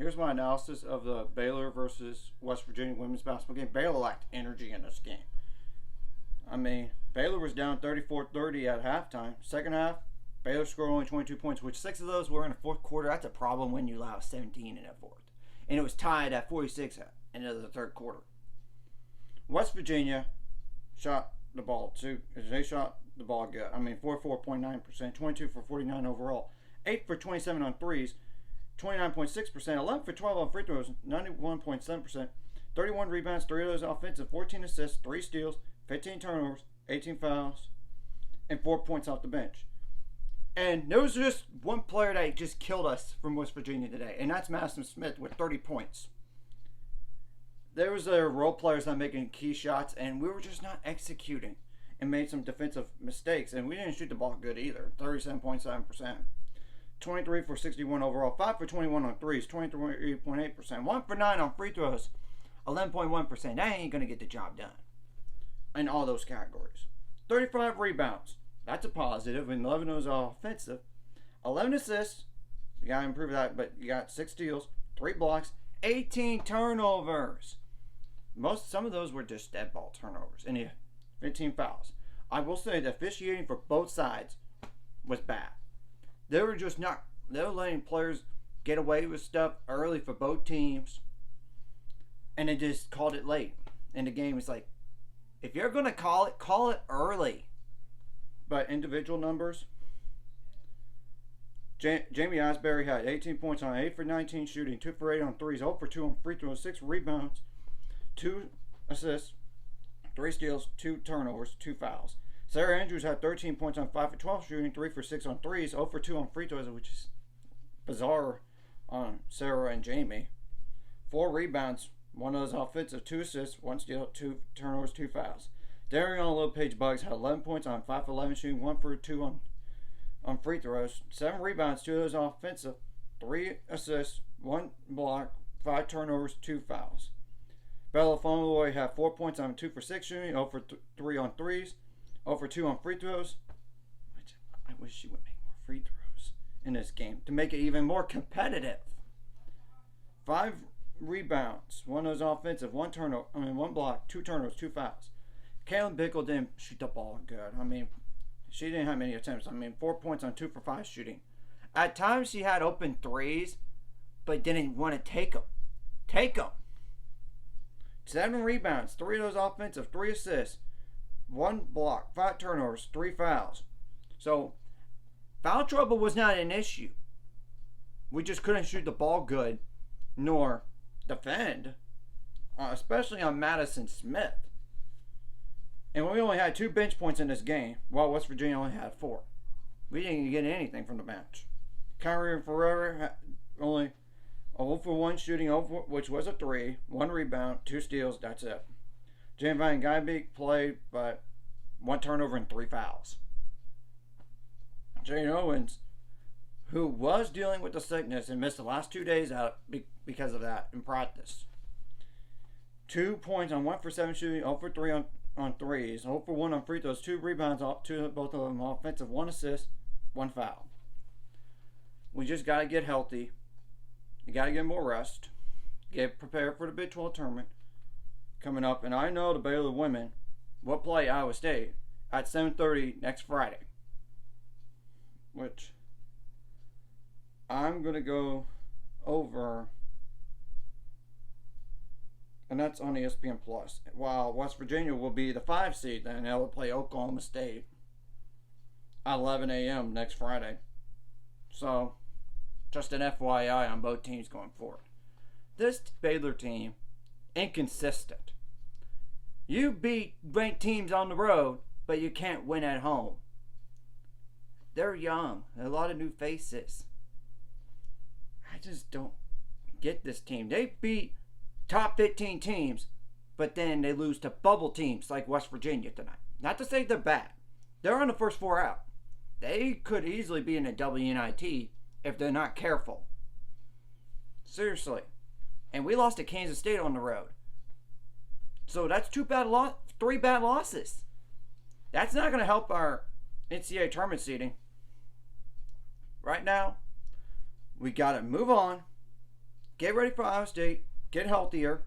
Here's my analysis of the Baylor versus West Virginia women's basketball game. Baylor lacked energy in this game. I mean, Baylor was down 34-30 at halftime. Second half, Baylor scored only 22 points, which 6 of those were in the fourth quarter. That's a problem when you allow 17 in that fourth. And it was tied at 46 at the end of the third quarter. West Virginia shot the ball too. They shot the ball good. I mean, 44.9%, 22 for 49 overall, 8 for 27 on threes, 29.6%, 11 for 12 on free throws, 91.7%, 31 rebounds, 3 of those offensive, 14 assists, 3 steals, 15 turnovers, 18 fouls, and 4 points off the bench. And there was just one player that just killed us from West Virginia today, and that's Madison Smith with 30 points. There was their role players not making key shots, and we were just not executing and made some defensive mistakes. And we didn't shoot the ball good either, 37.7%. 23 for 61 overall, 5 for 21 on threes, 23.8%, 1 for 9 on free throws, 11.1%. That ain't going to get the job done in all those categories. 35 rebounds. That's a positive, and 11 of those are offensive. 11 assists. You got to improve that, but you got 6 steals, 3 blocks, 18 turnovers. Some of those were just dead ball turnovers, and 15 fouls. I will say the officiating for both sides was bad. They were letting players get away with stuff early for both teams, and they just called it late in the game. It's like, if you're going to call it early. But individual numbers, Jamie Asbury had 18 points on 8 for 19 shooting, 2 for 8 on threes, 0 for 2 on free throws, 6 rebounds, 2 assists, 3 steals, 2 turnovers, 2 fouls. Sarah Andrews had 13 points on 5 for 12 shooting, 3 for 6 on threes, 0 for 2 on free throws, which is bizarre on Sarah and Jamie. 4 rebounds, 1 of those offensive, 2 assists, 1 steal, 2 turnovers, 2 fouls. Darian Lopez-Buggs had 11 points on 5 for 11 shooting, 1 for 2 on free throws, 7 rebounds, 2 of those offensive, 3 assists, 1 block, 5 turnovers, 2 fouls. Bella Fonloy had 4 points on 2 for 6 shooting, 0 for 3 on threes, 0 for 2 on free throws. Which I wish she would make more free throws in this game to make it even more competitive. 5 rebounds, 1 of those offensive, 1 block, 2 turnovers, 2 fouls. Kaylin Bickle didn't shoot the ball good. I mean, she didn't have many attempts. 4 points on 2 for 5 shooting. At times, she had open threes, but didn't want to take them. 7 rebounds, 3 of those offensive, 3 assists, 1 block, 5 turnovers, 3 fouls. So, foul trouble was not an issue. We just couldn't shoot the ball good, nor defend, especially on Madison Smith. And we only had 2 bench points in this game, while West Virginia only had 4. We didn't get anything from the bench. Kyrie and Ferreira had only 0 for 1 shooting, which was a 3, 1 rebound, 2 steals, that's it. Jan Van Guybeek played, but 1 turnover and 3 fouls. Jane Owens, who was dealing with the sickness and missed the last 2 days out because of that in practice. 2 points on 1 for 7 shooting, 0 for 3 on threes, 0 for 1 on free throws, 2 rebounds, both of them offensive, 1 assist, 1 foul. We just got to get healthy. You got to get more rest. Get prepared for the Big 12 tournament coming up. And I know the Baylor women will play Iowa State at 7:30 next Friday, which I'm going to go over, and that's on ESPN Plus. While West Virginia will be the 5 seed, then they'll play Oklahoma State at 11 a.m. next Friday. So, just an FYI on both teams going forward. This Baylor team, inconsistent. You beat ranked teams on the road, but you can't win at home. They're young. A lot of new faces. I just don't get this team. They beat top 15 teams, but then they lose to bubble teams like West Virginia tonight. Not to say they're bad. They're on the first 4 out. They could easily be in a WNIT if they're not careful. Seriously. And we lost to Kansas State on the road. So that's 3 bad losses. That's not going to help our NCAA tournament seeding. Right now, we got to move on, get ready for Iowa State, get healthier,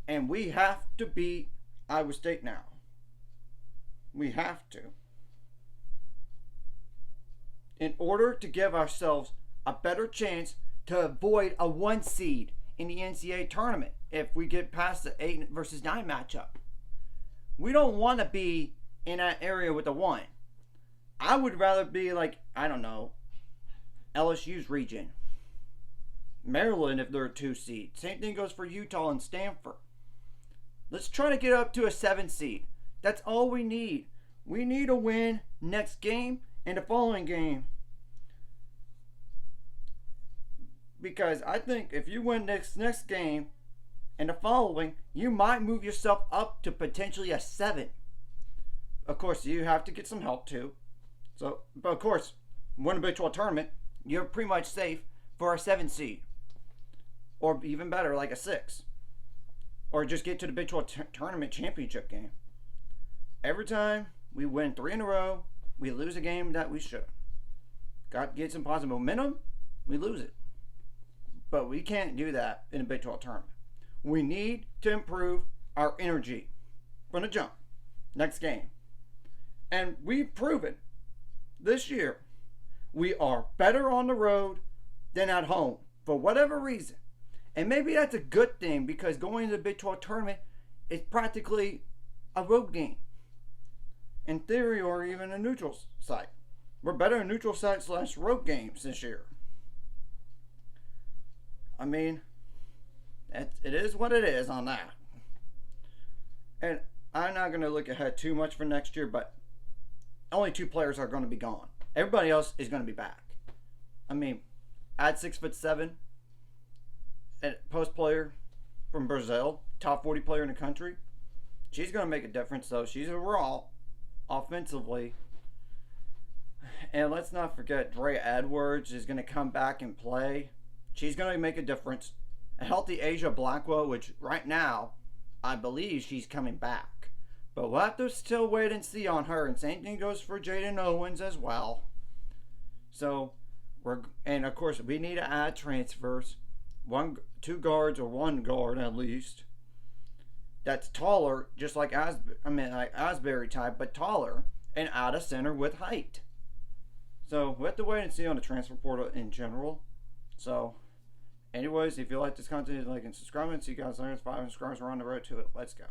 and we have to beat Iowa State now. We have to. In order to give ourselves a better chance to avoid a 1 seed in the NCAA tournament if we get past the 8 versus 9 matchup. We don't want to be in that area with a 1. I would rather be like, I don't know, LSU's region. Maryland if they're a 2 seed. Same thing goes for Utah and Stanford. Let's try to get up to a 7 seed. That's all we need. We need a win next game and the following game. Because I think if you win next game and the following, you might move yourself up to potentially a 7. Of course, you have to get some help too. So, but of course, win a Big 12 tournament, you're pretty much safe for a 7 seed. Or even better, like a 6. Or just get to the Big 12 tournament championship game. Every time we win 3 in a row, we lose a game that we should. Got to get some positive momentum, we lose it. But we can't do that in a Big 12 tournament. We need to improve our energy from the jump. Next game. And we've proven this year we are better on the road than at home for whatever reason. And maybe that's a good thing because going to the Big 12 tournament is practically a road game. In theory, or even a neutral site. We're better in neutral site / road games this year. I mean, it is what it is on that. And I'm not going to look ahead too much for next year, but only 2 players are going to be gone. Everybody else is going to be back. I mean, add 6'7" and post player from Brazil, top 40 player in the country. She's going to make a difference, though. She's a raw offensively. And let's not forget, Dre Edwards is going to come back and play. She's going to make a difference. A healthy Asia Blackwell, which right now, I believe she's coming back. But we'll have to still wait and see on her. And same thing goes for Jaden Owens as well. So, and of course, we need to add transfers. 2 guards or 1 guard at least. That's taller, just like Asbury type, but taller. And add a center with height. So, we have to wait and see on the transfer portal in general. So, anyways, if you like this content, like and subscribe, and see you guys later. 5 subscribers, we're on the road to it. Let's go.